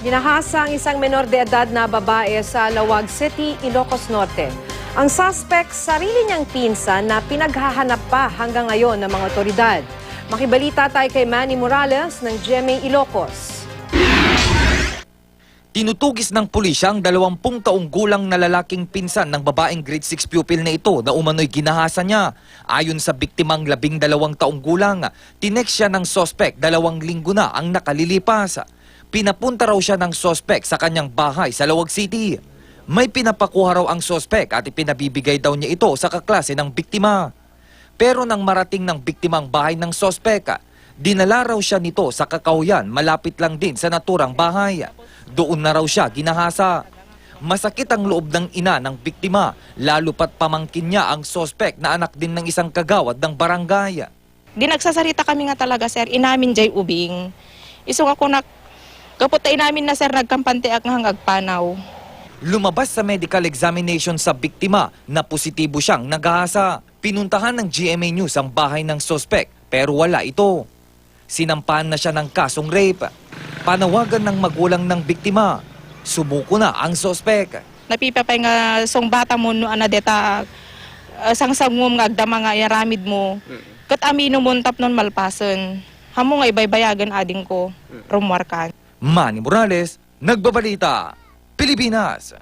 Ginahasa ang isang menor de edad na babae sa Lawag City, Ilocos Norte. Ang suspect, sarili niyang pinsan na pinaghahanap pa hanggang ngayon ng mga otoridad. Makibalita tayo kay Manny Morales ng GMA Ilocos. Tinutugis ng pulisya ang 20 taong gulang na lalaking pinsan ng babaeng grade 6 pupil na ito na umano'y ginahasa niya. Ayon sa biktimang 12 taong gulang, tinext siya ng sospek 2 linggo na ang nakalilipas. Pinapunta raw siya ng sospek sa kanyang bahay sa Lawag City. May pinapakuha raw ang sospek at ipinabibigay daw niya ito sa kaklase ng biktima. Pero nang marating ng biktimang bahay ng sospek, dinala raw siya nito sa Kakahuyan malapit lang din sa naturang bahay. Doon na raw siya ginahasa. Masakit ang loob ng ina ng biktima, lalo pat pamangkin niya ang sospek na anak din ng isang kagawad ng barangay. Di nagsasarita kami nga talaga, sir. Inamin jay ubing. Isong ako kapot inamin na, sir, nagkampante ak nga agpanaw. Lumabas sa medical examination sa biktima na positibo siyang nagahasa. Pinuntahan ng GMA News ang bahay ng sospek pero wala ito. Sinampahan na siya ng kasong rape. Panawagan ng magulang ng biktima. Sumuko na ang sospek. Napipapay nga song bata mo no anadeta sangsangom nga agdama nga yaramid mo. Kat amino mo tap non malpason. Hamo nga ibaybayagan ading ko rumwarkan. Manny Morales, Nagbabalita, Pilipinas.